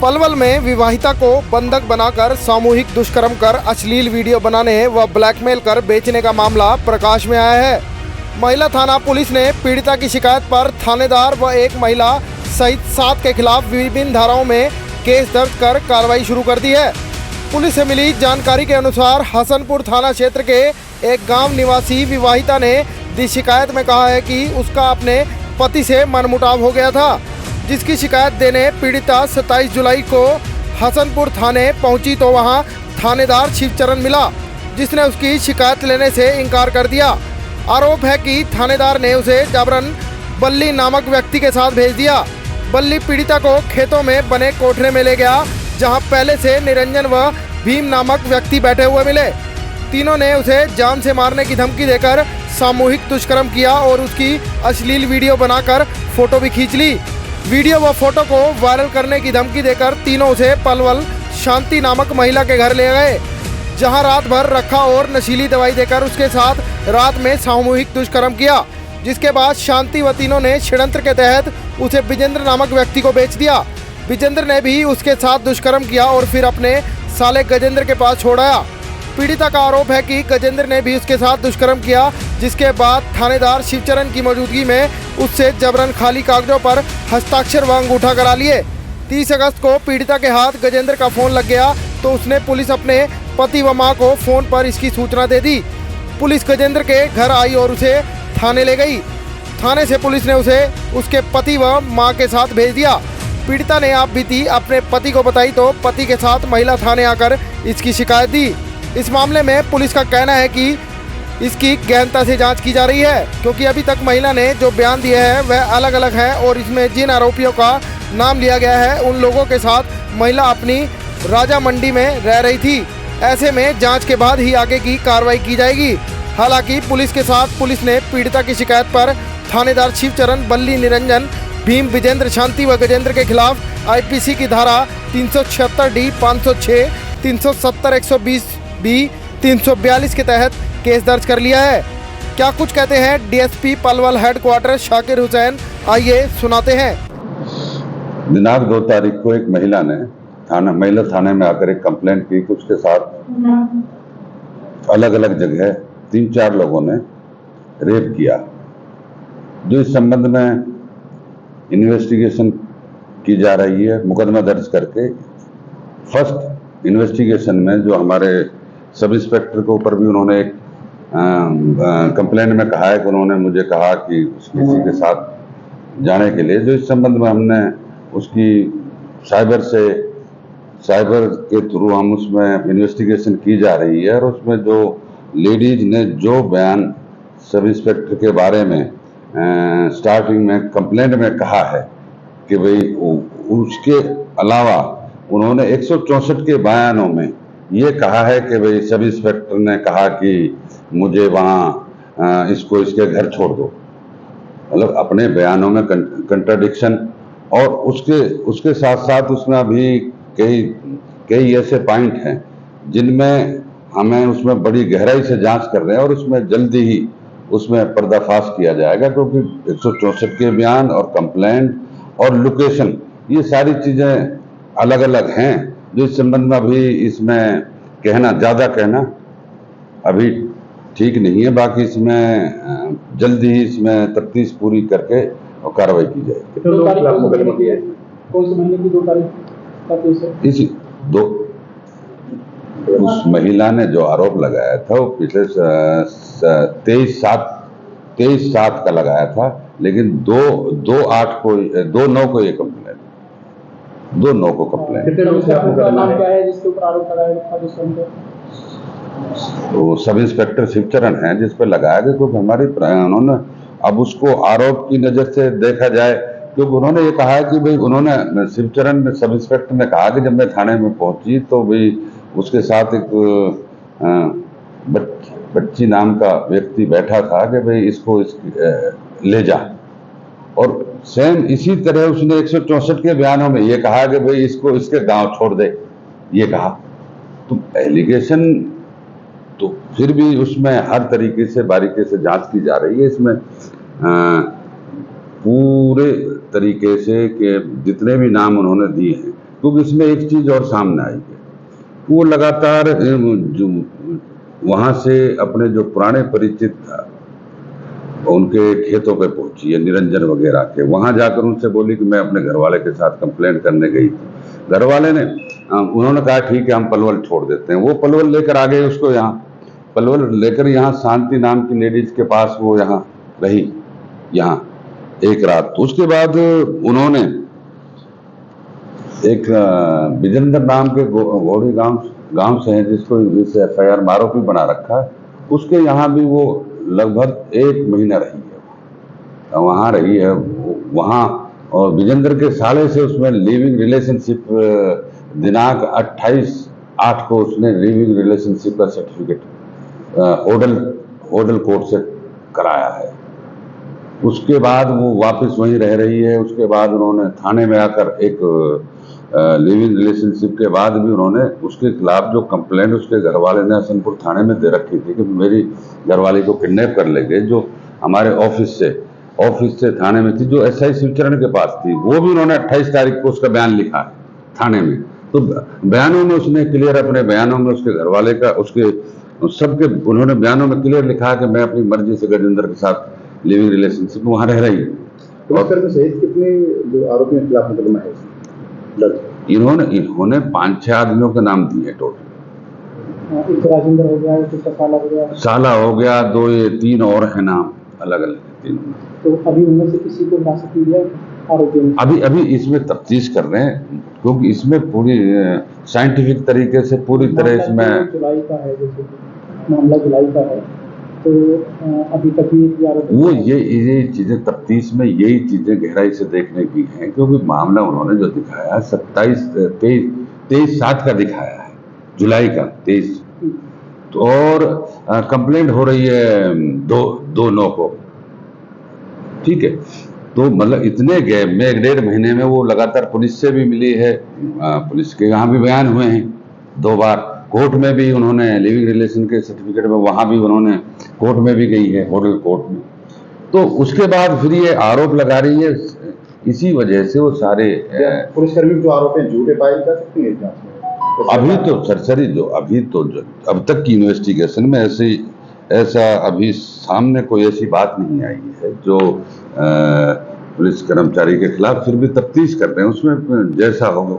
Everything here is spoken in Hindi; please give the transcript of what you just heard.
पलवल में विवाहिता को बंधक बनाकर सामूहिक दुष्कर्म कर अश्लील वीडियो बनाने व ब्लैकमेल कर बेचने का मामला प्रकाश में आया है। महिला थाना पुलिस ने पीड़िता की शिकायत पर थानेदार व एक महिला सहित 7 के खिलाफ विभिन्न धाराओं में केस दर्ज कर कार्रवाई शुरू कर दी है। पुलिस से मिली जानकारी के अनुसार हसनपुर थाना क्षेत्र के एक गांव निवासी विवाहिता ने दी शिकायत में कहा है कि उसका अपने पति से मनमुटाव हो गया था, जिसकी शिकायत देने पीड़िता 27 जुलाई को हसनपुर थाने पहुंची तो वहां थानेदार शिवचरण मिला, जिसने उसकी शिकायत लेने से इनकार कर दिया। आरोप है कि थानेदार ने उसे जबरन बल्ली नामक व्यक्ति के साथ भेज दिया। बल्ली पीड़िता को खेतों में बने कोठरे में ले गया, जहां पहले से निरंजन व भीम नामक व्यक्ति बैठे हुए मिले। तीनों ने उसे जान से मारने की धमकी देकर सामूहिक दुष्कर्म किया और उसकी अश्लील वीडियो बनाकर फोटो भी खींच ली। वीडियो व फोटो को वायरल करने की धमकी देकर तीनों उसे पलवल शांति नामक महिला के घर ले गए, जहां रात भर रखा और नशीली दवाई देकर उसके साथ रात में सामूहिक दुष्कर्म किया, जिसके बाद शांति व तीनों ने षड्यंत्र के तहत उसे विजेंद्र नामक व्यक्ति को बेच दिया। विजेंद्र ने भी उसके साथ दुष्कर्म किया और फिर अपने साले गजेंद्र के पास छोड़ाया। पीड़िता का आरोप है कि गजेंद्र ने भी उसके साथ दुष्कर्म किया, जिसके बाद थानेदार शिवचरण की मौजूदगी में उससे जबरन खाली कागजों पर हस्ताक्षर व अंगूठा करा लिए। 30 अगस्त को पीड़िता के हाथ गजेंद्र का फोन लग गया तो उसने पुलिस अपने पति व मां को फोन पर इसकी सूचना दे दी। पुलिस गजेंद्र के घर आई और उसे थाने ले गई। थाने से पुलिस ने उसे उसके पति व मां के साथ भेज दिया। पीड़िता ने आप बीती अपने पति को बताई तो पति के साथ महिला थाने आकर इसकी शिकायत दी। इस मामले में पुलिस का कहना है कि इसकी गहनता से जांच की जा रही है, क्योंकि अभी तक महिला ने जो बयान दिए हैं वह अलग अलग है और इसमें जिन आरोपियों का नाम लिया गया है उन लोगों के साथ महिला अपनी राजा मंडी में रह रही थी। ऐसे में जांच के बाद ही आगे की कार्रवाई की जाएगी। हालांकि पुलिस के साथ पुलिस ने पीड़िता की शिकायत पर थानेदार शिवचरण, बल्ली निरंजन, भीम, विजेंद्र, शांति व गजेंद्र के खिलाफ आईपीसी की धारा 376D, 506, 370, 120B, 342 के तहत केस दर्ज कर लिया है। क्या कुछ कहते हैं डीएसपी पलवल हेडक्वार्टर शाकिर हुसैन, आइए सुनाते हैं। दिनांक 2 तारीख को एक महिला ने महिला थाने में आकर एक कंप्लेंट की कि उसके साथ अलग अलग जगह 3-4 लोगों ने रेप किया। जो इस संबंध में इन्वेस्टिगेशन की जा रही है, मुकदमा दर्ज करके फर्स्ट इन्वेस्टिगेशन में जो हमारे सब इंस्पेक्टर के ऊपर भी उन्होंने एक कंप्लेंट में कहा है कि उन्होंने मुझे कहा कि किसी के साथ जाने के लिए, जो इस संबंध में हमने उसकी साइबर के थ्रू हम उसमें इन्वेस्टिगेशन की जा रही है। और उसमें जो लेडीज ने जो बयान सब इंस्पेक्टर के बारे में स्टार्टिंग में कंप्लेंट में कहा है कि भाई उसके अलावा उन्होंने 164 के बयानों में ये कहा है कि भाई सब इंस्पेक्टर ने कहा कि मुझे वहाँ इसको इसके घर छोड़ दो। मतलब अपने बयानों में कंट्राडिक्शन, और उसके साथ साथ उसमें अभी कई ऐसे पॉइंट हैं जिनमें हमें उसमें बड़ी गहराई से जांच कर रहे हैं और उसमें जल्दी ही उसमें पर्दाफाश किया जाएगा, क्योंकि 164 के बयान और कंप्लेंट और लोकेशन ये सारी चीज़ें अलग अलग हैं, जो इस संबंध में अभी इसमें ज़्यादा कहना अभी ठीक नहीं है। बाकी इसमें जल्दी ही इसमें तफ्तीश पूरी करके और कार्रवाई की जाएगी। तो 2 तारीख मुकदमा दिया है, कौन से महीने की 2 तारीख? इसी 2 उस महिला ने जो आरोप लगाया था वो पिछले 23/7 का लगाया था, लेकिन 2/9 को ये कंप्लेंट, 2/9 को कंप्लेंट। नाम क्या है जिसके ऊपर आरोप लगाया था? तो सब इंस्पेक्टर शिवचरण है जिस पर लगाया गया, क्योंकि हमारी उन्होंने अब उसको आरोप की नज़र से देखा जाए, क्योंकि उन्होंने ये कहा है कि भाई उन्होंने शिवचरण सब इंस्पेक्टर ने कहा कि जब मैं थाने में पहुंची तो भाई उसके साथ एक बच्ची नाम का व्यक्ति बैठा था कि भाई इसको ले जा, और सेम इसी तरह उसने 164 के बयानों में ये कहा कि भाई इसको इसके गांव छोड़ दे, ये कहा। तो एलिगेशन तो फिर भी उसमें हर तरीके से बारीकी से जांच की जा रही है। इसमें पूरे तरीके से कि जितने भी नाम उन्होंने दिए हैं क्योंकि इसमें एक चीज और सामने आई है, वो लगातार जो वहां से अपने जो पुराने परिचित था उनके खेतों पे पहुंची है, निरंजन वगैरह के, वहां जाकर उनसे बोली कि मैं अपने घर वाले के साथ कंप्लेंट करने गई थी। घर वाले ने उन्होंने कहा ठीक है हम पलवल छोड़ देते हैं। वो पलवल लेकर आ गए उसको, यहाँ पलवल लेकर यहाँ शांति नाम की लेडीज के पास वो यहाँ रही, यहाँ एक रात। तो उसके बाद उन्होंने एक विजेंद्र नाम के घोड़ी गांव से है, जिसको इस FIR में आरोपी बना रखा है, उसके यहाँ भी वो लगभग 1 महीना रही है, वहाँ रही है वहाँ। और विजेंद्र के साले से उसमें लिविंग रिलेशनशिप दिनांक 28/8 को उसने लिविंग रिलेशनशिप का सर्टिफिकेट होडल कोर्ट से कराया है। उसके बाद वो वापस वहीं रह रही है। उसके बाद उन्होंने थाने में आकर एक लिविंग रिलेशनशिप के बाद भी उन्होंने उसके खिलाफ जो कंप्लेंट उसके घर वाले ने हसनपुर थाने में दे रखी थी कि मेरी घरवाली को किडनैप कर ले गए, जो हमारे ऑफिस से थाने में थी, जो SI शिवचरण के पास थी, वो भी उन्होंने 28 तारीख को उसका बयान लिखा है थाने में। तो बयानों में उसने क्लियर, अपने बयानों में उसके घर वाले का, उसके सबके उन्होंने बयानों में क्लियर लिखा कि मैं अपनी मर्जी से गजेंद्र के साथ लिविंग रिलेशनशिप में वहां रह रही हूँ। और सहित कितने जो आरोपियों के खिलाफ मुकदमा है इन्होंने 5-6 आदमियों के नाम दिए टोटल। राजेंद्र हो गया, साला हो गया, 2-3 और है नाम अलग अलग 3। तो अभी उनमें से किसी को हिरासत में लिया आरोपियों? अभी इसमें तफ्तीश कर रहे हैं, क्योंकि इसमें पूरी साइंटिफिक तरीके से पूरी तरह इसमें जुलाई का है, जैसे मामला जुलाई का है, तो अभी तक वो ये चीजें तफ्तीश में यही चीजें गहराई से देखने की हैं, क्योंकि मामला उन्होंने जो दिखाया 23/7 का दिखाया है, जुलाई का 23, तो और कंप्लेंट हो रही है 2/9 को, ठीक है। तो मतलब इतने गैप में 1-1.5 महीने में वो लगातार पुलिस से भी मिली है, पुलिस के यहाँ भी बयान हुए हैं 2 बार, कोर्ट में भी उन्होंने लिविंग रिलेशन के सर्टिफिकेट में वहां भी उन्होंने कोर्ट में भी गई है, होडल कोर्ट में। तो उसके बाद फिर ये आरोप लगा रही है, इसी वजह से वो सारे पुलिसकर्मी जो आरोप हैं झूठे पाए जा सकते हैं। अभी तो सरसरी जो अब तक की इन्वेस्टिगेशन में ऐसा अभी सामने कोई ऐसी बात नहीं आई है जो पुलिस कर्मचारी के खिलाफ, फिर भी तफ्तीश कर रहे हैं, उसमें जैसा होगा